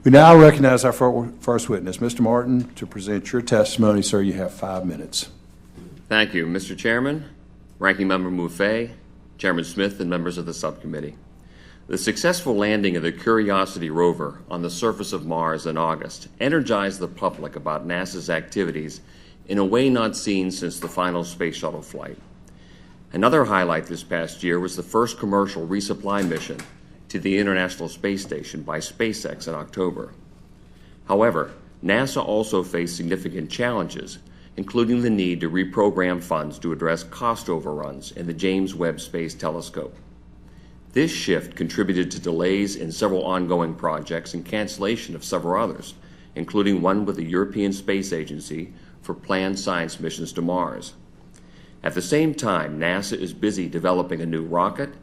We now recognize our first witness, Mr. Martin, to present your testimony. Sir, you have 5 minutes. Thank you, Mr. Chairman, Ranking Member Muffet, Chairman Smith, and members of the subcommittee. The successful landing of the Curiosity rover on the surface of Mars in August energized the public about NASA's activities in a way not seen since the final space shuttle flight. Another highlight this past year was the first commercial resupply mission to the International Space Station by SpaceX in October. However, NASA also faced significant challenges, including the need to reprogram funds to address cost overruns in the James Webb Space Telescope. This shift contributed to delays in several ongoing projects and cancellation of several others, including one with the European Space Agency for planned science missions to Mars. At the same time, NASA is busy developing a new rocket,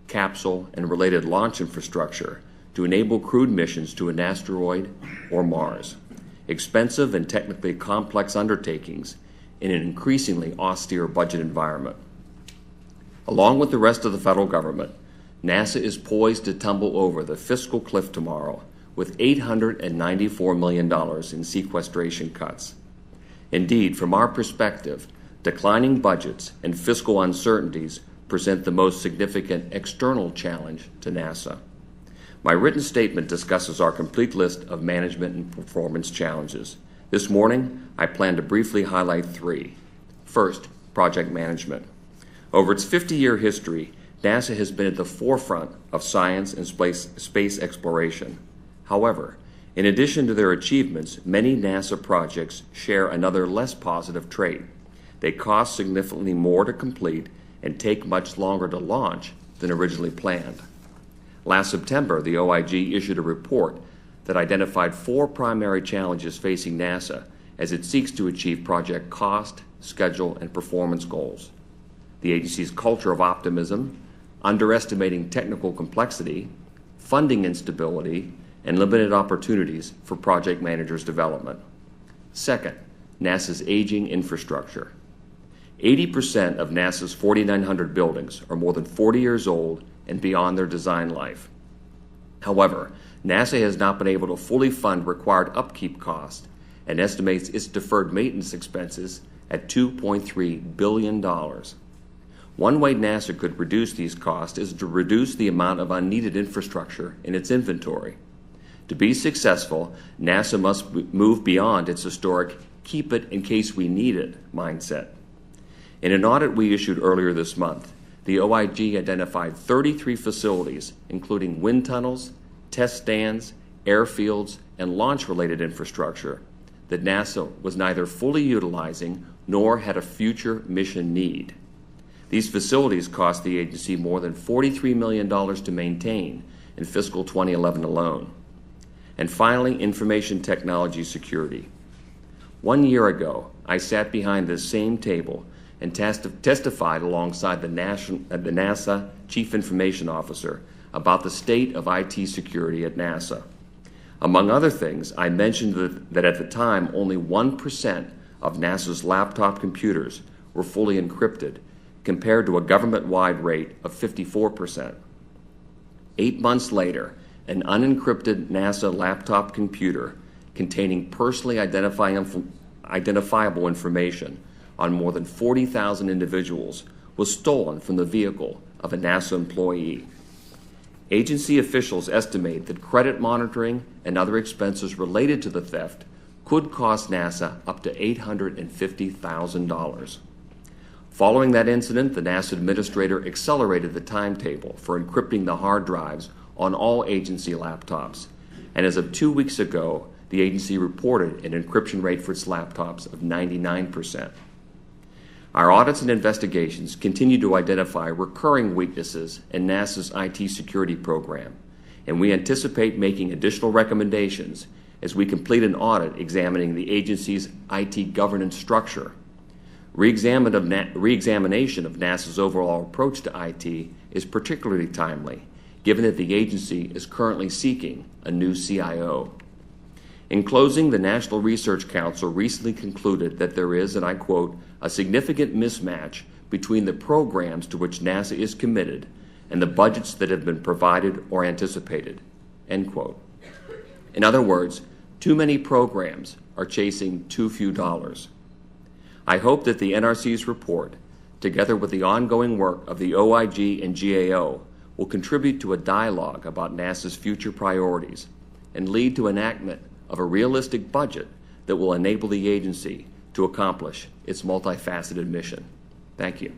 capsule, and related launch infrastructure to enable crewed missions to an asteroid or Mars, expensive and technically complex undertakings in an increasingly austere budget environment. Along with the rest of the federal government, NASA is poised to tumble over the fiscal cliff tomorrow with $894 million in sequestration cuts. Indeed, from our perspective, declining budgets and fiscal uncertainties present the most significant external challenge to NASA. My written statement discusses our complete list of management and performance challenges. This morning, I plan to briefly highlight 3. First, project management. Over its 50-year history, NASA has been at the forefront of science and space exploration. However, in addition to their achievements, many NASA projects share another less positive trait. They cost significantly more to complete and take much longer to launch than originally planned. Last September, the OIG issued a report that identified 4 primary challenges facing NASA as it seeks to achieve project cost, schedule, and performance goals. The agency's culture of optimism, underestimating technical complexity, funding instability, and limited opportunities for project managers' development. Second, NASA's aging infrastructure. 80% of NASA's 4,900 buildings are more than 40 years old and beyond their design life. However, NASA has not been able to fully fund required upkeep costs and estimates its deferred maintenance expenses at $2.3 billion. One way NASA could reduce these costs is to reduce the amount of unneeded infrastructure in its inventory. To be successful, NASA must move beyond its historic keep it in case we need it mindset. In an audit we issued earlier this month, the OIG identified 33 facilities, including wind tunnels, test stands, airfields, and launch-related infrastructure, that NASA was neither fully utilizing nor had a future mission need. These facilities cost the agency more than $43 million to maintain in fiscal 2011 alone. And finally, information technology security. 1 year ago, I sat behind this same table and testified alongside the NASA Chief Information Officer about the state of IT security at NASA. Among other things, I mentioned that at the time only 1% of NASA's laptop computers were fully encrypted, compared to a government-wide rate of 54%. 8 months later, an unencrypted NASA laptop computer containing personally identifiable information on more than 40,000 individuals was stolen from the vehicle of a NASA employee. Agency officials estimate that credit monitoring and other expenses related to the theft could cost NASA up to $850,000. Following that incident, the NASA administrator accelerated the timetable for encrypting the hard drives on all agency laptops, and as of 2 weeks ago, the agency reported an encryption rate for its laptops of 99%. Our audits and investigations continue to identify recurring weaknesses in NASA's IT security program, and we anticipate making additional recommendations as we complete an audit examining the agency's IT governance structure. Re-examination of NASA's overall approach to IT is particularly timely, given that the agency is currently seeking a new CIO. In closing, the National Research Council recently concluded that there is, and I quote, a significant mismatch between the programs to which NASA is committed and the budgets that have been provided or anticipated, end quote. In other words, too many programs are chasing too few dollars. I hope that the NRC's report, together with the ongoing work of the OIG and GAO, will contribute to a dialogue about NASA's future priorities and lead to enactment of a realistic budget that will enable the agency to accomplish its multifaceted mission. Thank you.